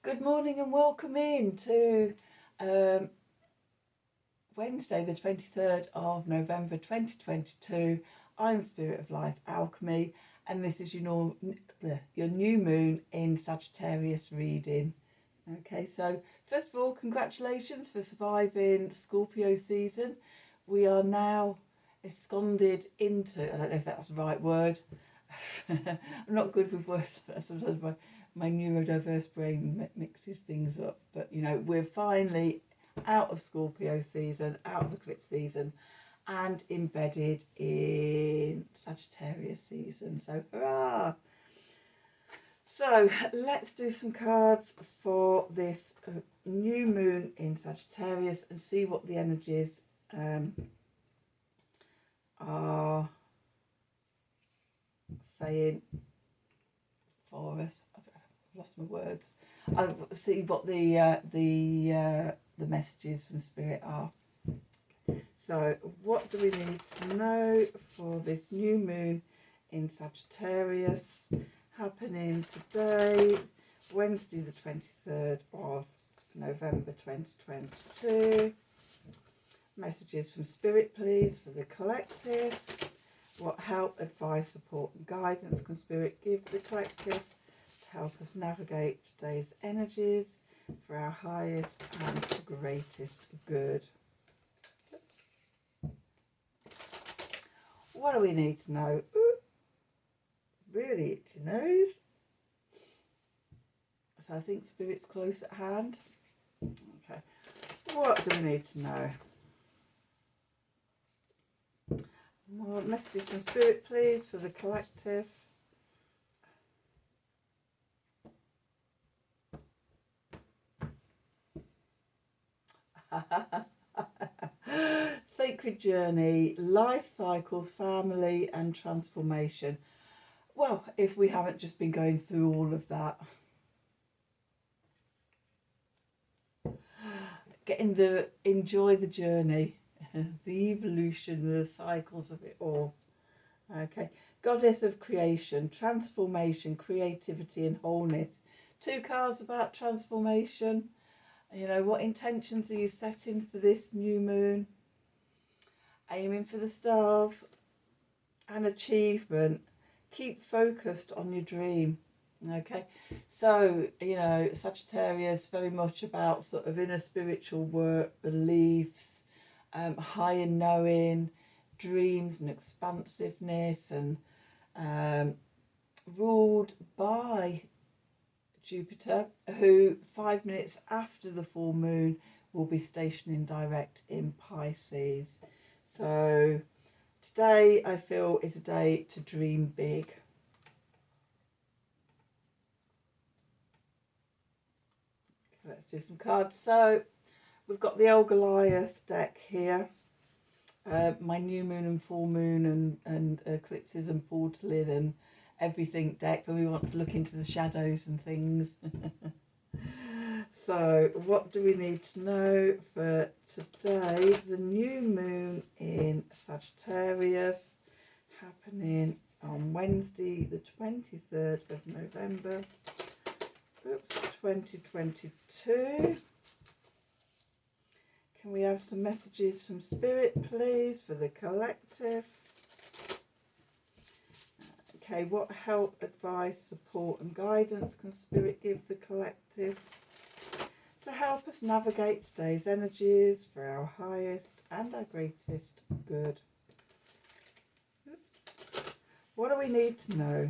Good morning and welcome in to Wednesday the 23rd of November 2022. I'm Spirit of Life Alchemy and this is your new moon in Sagittarius reading. Okay, so first of all, congratulations for surviving Scorpio season. We are now esconded into, I don't know if that's the right word. I'm not good with words. Sometimes my neurodiverse brain mixes things up. But, you know, we're finally out of Scorpio season, out of eclipse season, and embedded in Sagittarius season. So, hurrah! So, let's do some cards for this new moon in Sagittarius and see what the energies are saying for us. I've lost my words. I'll see what the messages from Spirit are. So, what do we need to know for this new moon in Sagittarius happening today, Wednesday the 23rd of November 2022? Messages from Spirit, please, for the collective. What help, advice, support and guidance can Spirit give the collective to help us navigate today's energies for our highest and greatest good? What do we need to know? Ooh, really itchy nose. So I think Spirit's close at hand. Okay. What do we need to know? More messages from Spirit, please, for the collective. Sacred journey, life cycles, family and transformation. Well, if we haven't just been going through all of that. Enjoy the journey. The evolution, the cycles of it all. Okay, goddess of creation, transformation, creativity and wholeness. 2 cards about transformation. You know, what intentions are you setting for this new moon? Aiming for the stars and achievement. Keep focused on your dream. Okay, so, you know, Sagittarius, very much about sort of inner spiritual work, beliefs, higher knowing, dreams and expansiveness, and ruled by Jupiter, who 5 minutes after the full moon will be stationing direct in Pisces. So today I feel is a day to dream big. Okay, let's do some cards. So we've got the old Goliath deck here. My new moon and full moon and eclipses and portaling and everything deck when we want to look into the shadows and things. So what do we need to know for today? The new moon in Sagittarius happening on Wednesday the 23rd of November 2022. Can we have some messages from Spirit, please, for the collective? Okay, what help, advice, support and guidance can Spirit give the collective to help us navigate today's energies for our highest and our greatest good? Oops. What do we need to know?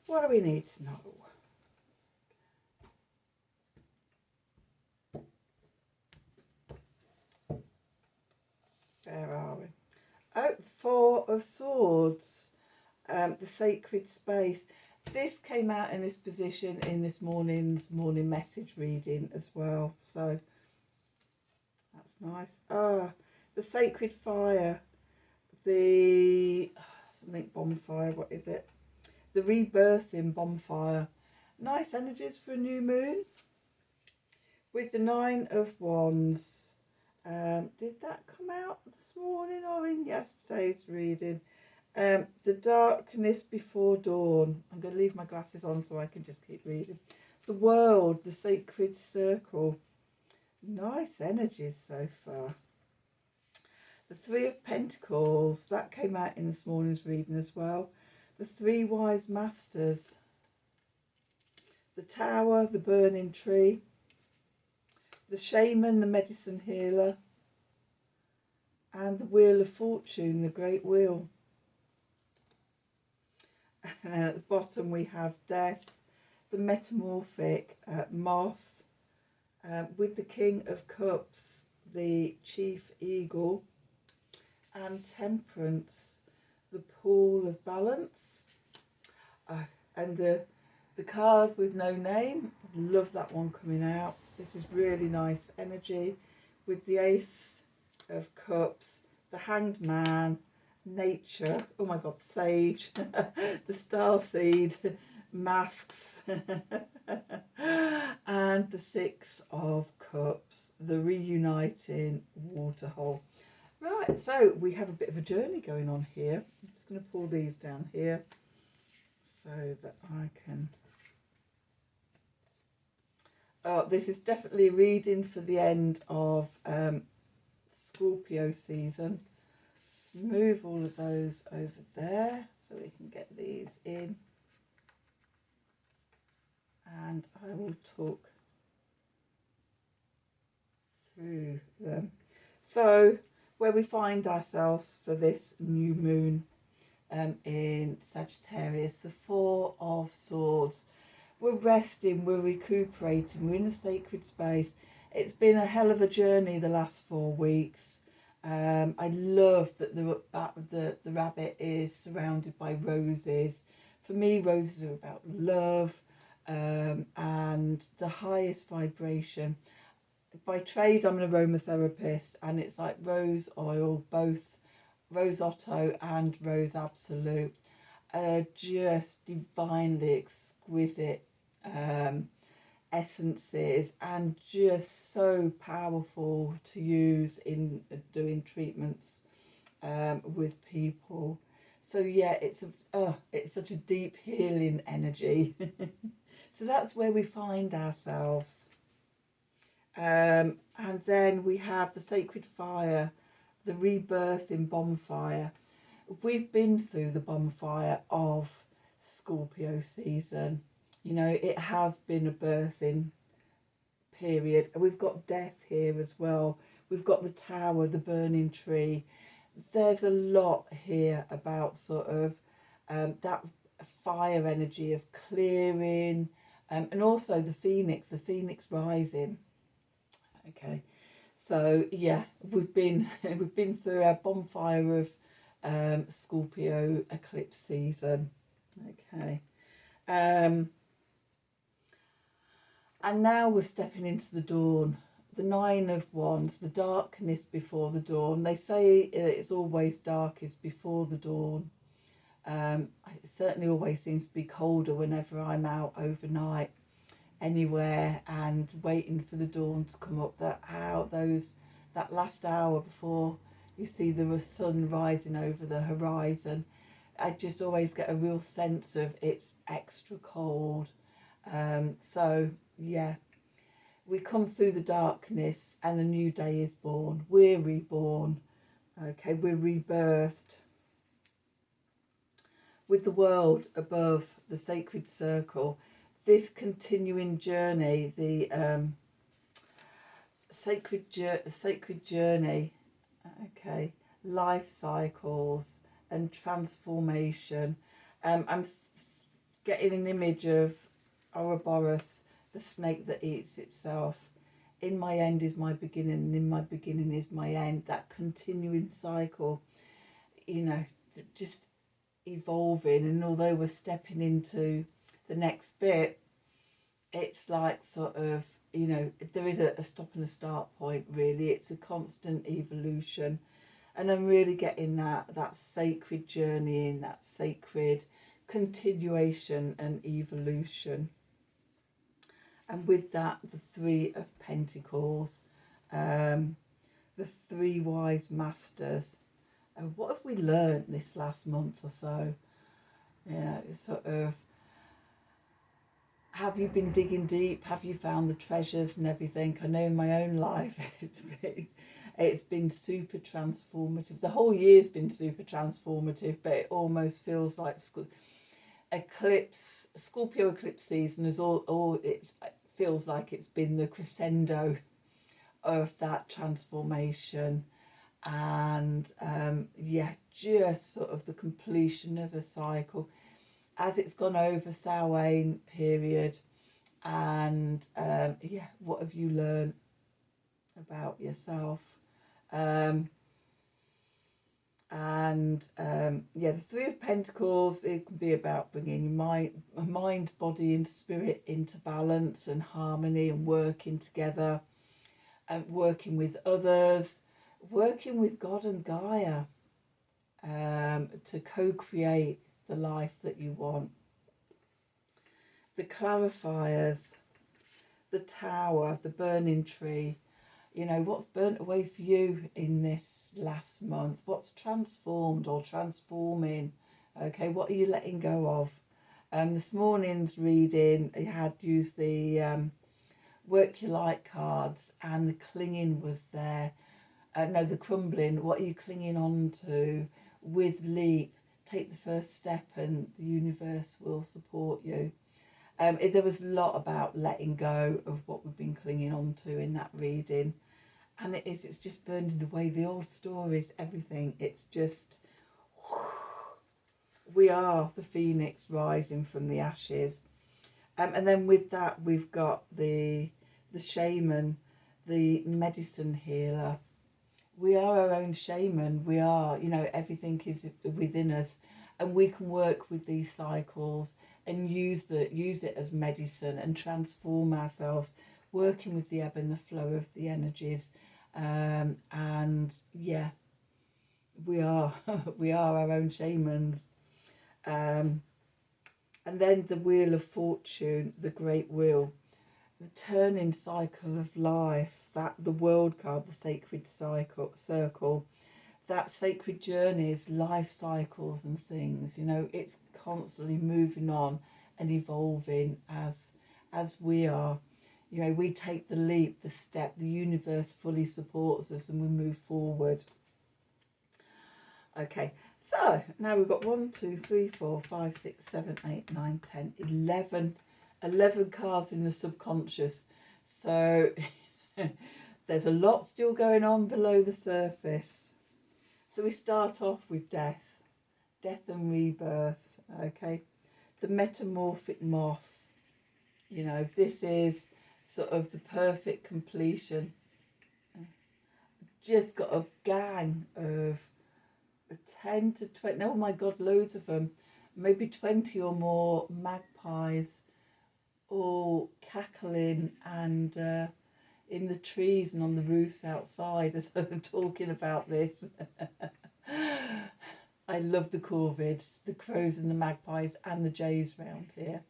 What do we need to know? Where are we? Oh, 4 of Swords, the sacred space. This came out in this position in this morning's morning message reading as well. So that's nice. The sacred fire, the something bonfire. What is it? The rebirthing bonfire. Nice energies for a new moon. With the 9 of Wands. Did that come out this morning or in yesterday's reading? The darkness before dawn. I'm going to leave my glasses on so I can just keep reading. The world, the sacred circle. Nice energies so far. The Three of Pentacles, that came out in this morning's reading as well. The Three Wise Masters. The Tower, the Burning Tree. The Shaman, the Medicine Healer. And the Wheel of Fortune, the Great Wheel. And then at the bottom we have Death, the Metamorphic Moth, with the King of Cups, the Chief Eagle, and Temperance, the Pool of Balance, and the card with no name. Love that one coming out. This is really nice energy, with the Ace of Cups, the Hanged Man, Nature, oh my god, Sage, the Starseed, Masks, and the Six of Cups, the Reuniting Waterhole. Right, so we have a bit of a journey going on here. I'm just going to pull these down here so that I can... Oh, this is definitely a reading for the end of Scorpio season. Move all of those over there so we can get these in, and I will talk through them. So where we find ourselves for this new moon in Sagittarius, the Four of Swords. We're resting, we're recuperating, we're in a sacred space. It's been a hell of a journey the last 4 weeks. I love that the rabbit is surrounded by roses. For me, roses are about love and the highest vibration. By trade, I'm an aromatherapist, and it's like rose oil, both Rose Otto and Rose Absolute, just divinely exquisite essences, and just so powerful to use in doing treatments with people. So yeah, it's such a deep healing energy. So that's where we find ourselves. And then we have the Sacred Fire, the rebirth in bonfire. We've been through the bonfire of Scorpio season. You know, it has been a birthing period. We've got death here as well. We've got the tower, the burning tree. There's a lot here about sort of that fire energy of clearing, and also the phoenix rising. Okay, so yeah, we've been through our bonfire of Scorpio eclipse season. Okay. And now we're stepping into the dawn, the Nine of Wands, the darkness before the dawn. They say it's always darkest before the dawn. It certainly always seems to be colder whenever I'm out overnight anywhere and waiting for the dawn to come up. That last hour before you see the sun rising over the horizon, I just always get a real sense of it's extra cold. So yeah, we come through the darkness and a new day is born. We're reborn. Okay, we're rebirthed. With the world above, the sacred circle, this continuing journey, the sacred journey, okay, life cycles and transformation. I'm getting an image of Ouroboros, the snake that eats itself. In my end is my beginning, and in my beginning is my end. That continuing cycle, you know, just evolving. And although we're stepping into the next bit, it's like sort of, you know, there is a stop and a start point, really. It's a constant evolution. And I'm really getting that sacred journey in, that sacred continuation and evolution. And with that, the Three of Pentacles, the Three Wise Masters, What have we learned this last month or so? Sort of, have you been digging deep? Have you found the treasures and everything? I know in my own life it's been super transformative. The whole year's been super transformative, but it almost feels like Scorpio eclipse season is all it feels like it's been the crescendo of that transformation, and just sort of the completion of a cycle as it's gone over Samhain period. And what have you learned about yourself? The Three of Pentacles, it can be about bringing your mind, body and spirit into balance and harmony, and working together, and working with others, working with God and Gaia, to co-create the life that you want. The clarifiers, the tower, the burning tree. What's burnt away for you in this last month? What's transformed or transforming? Okay, what are you letting go of? This morning's reading, I had used the Work Your Light cards, and the clinging was there. The crumbling. What are you clinging on to? With Leap, take the first step and the universe will support you. There was a lot about letting go of what we've been clinging on to in that reading. And it's just burning away the old stories, everything. It's just, we are the phoenix rising from the ashes. And then with that, we've got the shaman, the medicine healer. We are our own shaman. We are, everything is within us, and we can work with these cycles and use it as medicine and transform ourselves, working with the ebb and the flow of the energies. We are we are our own shamans. And then the Wheel of Fortune, the Great Wheel, the turning cycle of life, that the World card, the sacred circle, that sacred journeys, life cycles and things. It's constantly moving on and evolving as we are. We take the leap, the step, the universe fully supports us, and we move forward. Okay, so now we've got 1, 2, 3, 4, 5, 6, 7, 8, 9, 10, 11 cards in the subconscious. So there's a lot still going on below the surface. So we start off with death and rebirth. Okay, the metamorphic moth. This is sort of the perfect completion. Just got a gang of 10 to 20, oh my god, loads of them, maybe 20 or more magpies, all cackling and in the trees and on the roofs outside as I'm talking about this. I love the corvids, the crows and the magpies and the jays around here.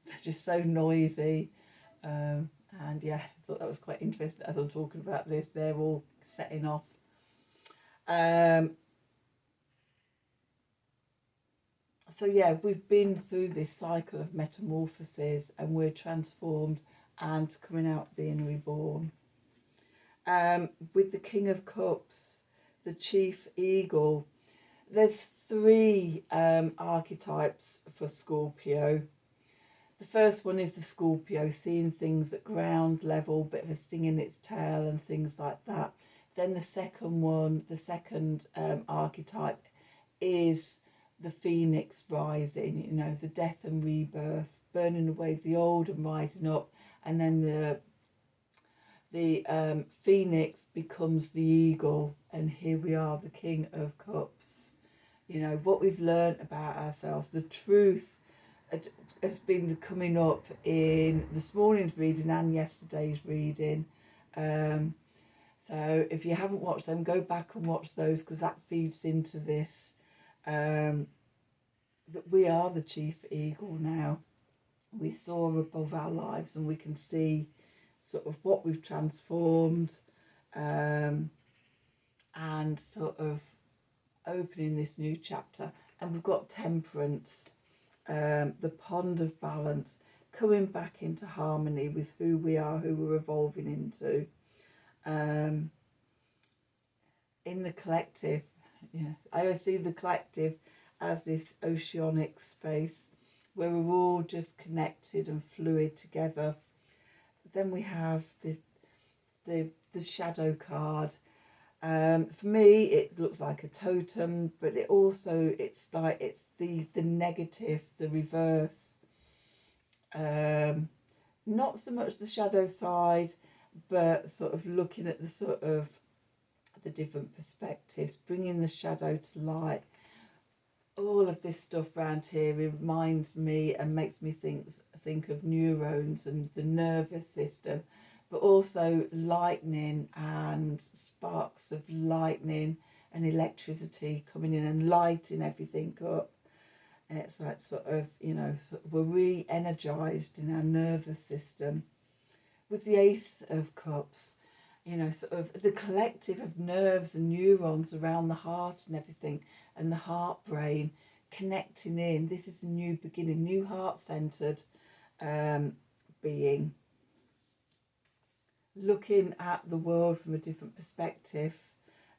They're just so noisy. And I thought that was quite interesting as I'm talking about this. They're all setting off. We've been through this cycle of metamorphosis, and we're transformed and coming out being reborn. With the King of Cups, the Chief Eagle, there's 3 archetypes for Scorpio. The first one is the Scorpio, seeing things at ground level, bit of a sting in its tail and things like that. Then the second archetype is the phoenix rising, the death and rebirth, burning away the old and rising up. And then the phoenix becomes the eagle, and here we are, the King of Cups. What we've learned about ourselves, the truth has been coming up in this morning's reading and yesterday's reading. So if you haven't watched them, go back and watch those, because that feeds into this, that we are the chief eagle now. We soar above our lives, and we can see sort of what we've transformed, and sort of opening this new chapter. And we've got Temperance, the pond of balance, coming back into harmony with who we are, who we're evolving into. In the collective, yeah, I see the collective as this oceanic space where we're all just connected and fluid together. Then we have the shadow card. For me, it looks like a totem, but it's the negative, the reverse. Not so much the shadow side, but sort of looking at the different perspectives, bringing the shadow to light. All of this stuff around here reminds me and makes me think of neurons and the nervous system, but also lightning and sparks of lightning and electricity coming in and lighting everything up. And it's like we're re-energized in our nervous system. With the Ace of Cups, the collective of nerves and neurons around the heart and everything, and the heart brain connecting in. This is a new beginning, new heart-centered being. Looking at the world from a different perspective.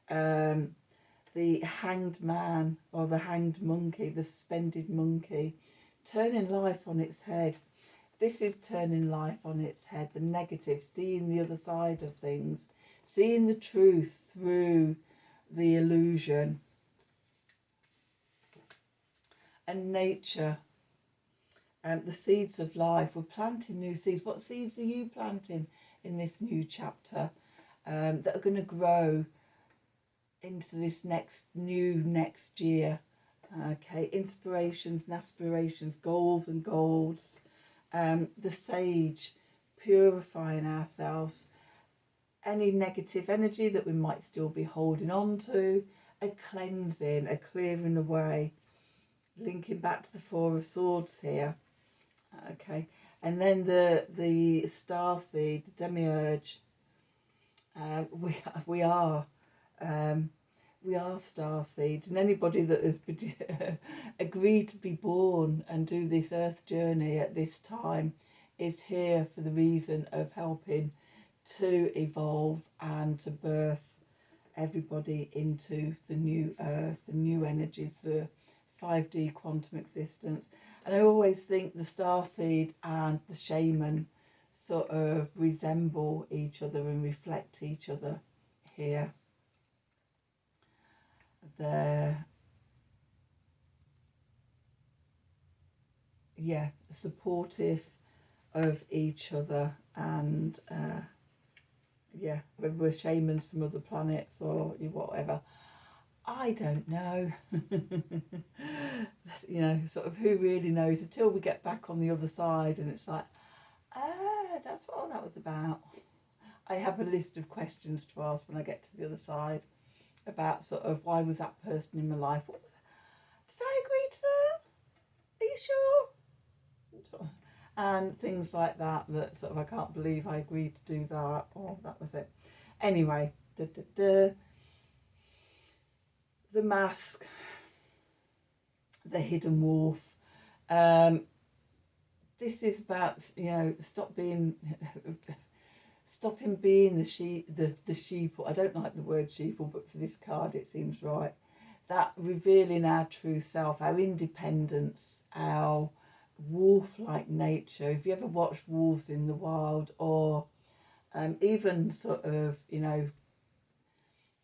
The hanged man or the hanged monkey, the suspended monkey, turning life on its head. This is turning life on its head, the negative, seeing the other side of things, seeing the truth through the illusion. And nature, the seeds of life. We're planting new seeds. What seeds are you planting in this new chapter that are going to grow into this next year? Okay, inspirations and aspirations, goals and goals. The sage, purifying ourselves, any negative energy that we might still be holding on to, a cleansing, a clearing away, linking back to the Four of Swords here. Okay, and then the star seed, the demiurge. We are star seeds, and anybody that has agreed to be born and do this earth journey at this time is here for the reason of helping to evolve and to birth everybody into the new earth, the new energies, the 5D quantum existence. And I always think the starseed and the shaman sort of resemble each other and reflect each other here. They're supportive of each other, and whether we're shamans from other planets or whatever, I don't know. Sort of who really knows until we get back on the other side and it's like, that's what all that was about. I have a list of questions to ask when I get to the other side about sort of why was that person in my life? What was that? Did I agree to that? Are you sure? And things like that sort of I can't believe I agreed to do that, or that was it. Anyway, the mask, the hidden wolf. This is about stopping being the sheeple. I don't like the word sheeple, but for this card it seems right. That revealing our true self, our independence, our wolf-like nature. If you ever watch wolves in the wild, or even sort of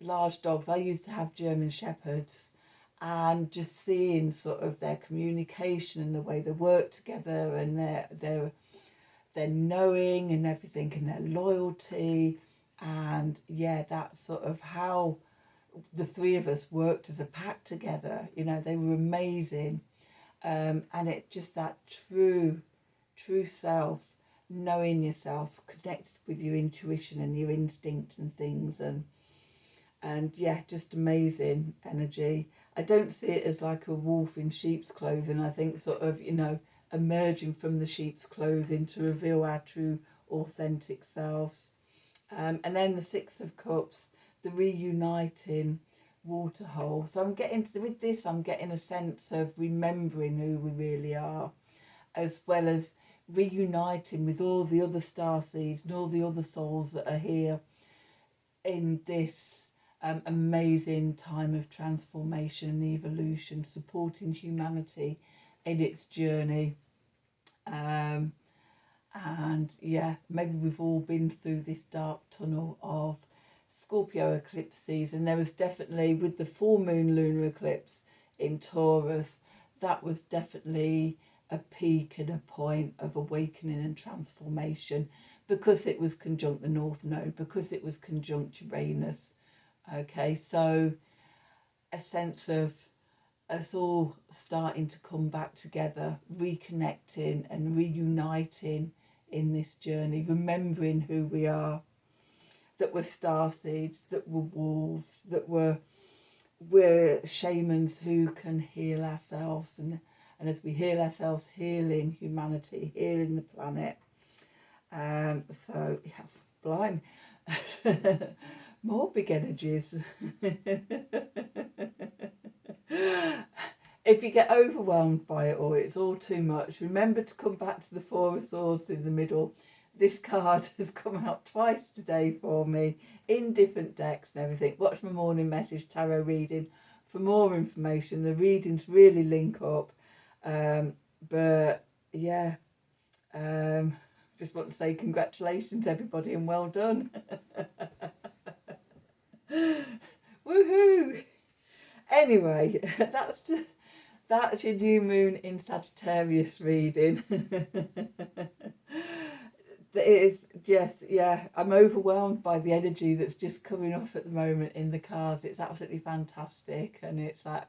large dogs. I used to have German Shepherds, and just seeing sort of their communication and the way they work together, and their knowing and everything, and their loyalty, and that's sort of how the three of us worked as a pack together. They were amazing, and it just that true self, knowing yourself, connected with your intuition and your instincts and things, and just amazing energy. I don't see it as like a wolf in sheep's clothing. I think sort of emerging from the sheep's clothing to reveal our true authentic selves. And then the Six of Cups, the reuniting, waterhole. So I'm getting with this, I'm getting a sense of remembering who we really are, as well as reuniting with all the other star seeds and all the other souls that are here in this amazing time of transformation and evolution, supporting humanity in its journey. And yeah, maybe we've all been through this dark tunnel of Scorpio eclipses, and there was definitely, with the full moon lunar eclipse in Taurus, that was definitely a peak and a point of awakening and transformation, because it was conjunct the North Node, because it was conjunct Uranus. Okay, so a sense of us all starting to come back together, reconnecting and reuniting in this journey, remembering who we are, that we're star seeds, that we're wolves, that we're shamans who can heal ourselves, and as we heal ourselves, healing humanity, healing the planet. So yeah, blimey. More big energies. If you get overwhelmed by it or it's all too much, remember to come back to the Four of Swords in the middle. This card has come out twice today for me in different decks and everything. Watch my morning message tarot reading for more information. The readings really link up. But yeah, just want to say congratulations everybody and well done. Woohoo! Anyway, that's your new moon in Sagittarius reading. It is just, yeah, I'm overwhelmed by the energy that's just coming off at the moment in the cards. It's absolutely fantastic, and it's like,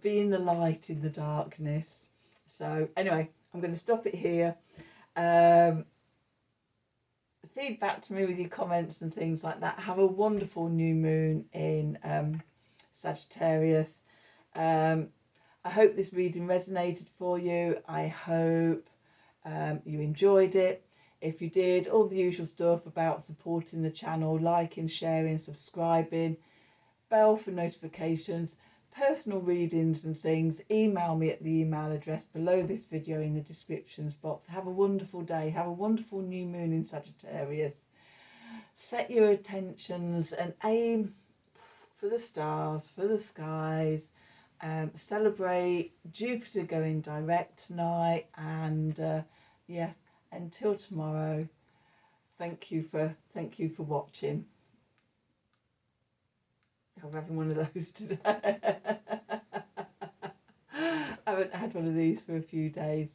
being the light in the darkness. So anyway, I'm going to stop it here. Feedback to me with your comments and things like that. Have a wonderful new moon in Sagittarius. I hope this reading resonated for you. I hope you enjoyed it. If you did, all the usual stuff about supporting the channel, liking, sharing, subscribing, bell for notifications, personal readings and things, email me at the email address below this video in the descriptions box. Have a wonderful day. Have a wonderful new moon in Sagittarius. Set your attentions and aim for the stars, for the skies. Celebrate Jupiter going direct tonight, and yeah, until tomorrow, thank you for watching. I'm having one of those today. I haven't had one of these for a few days.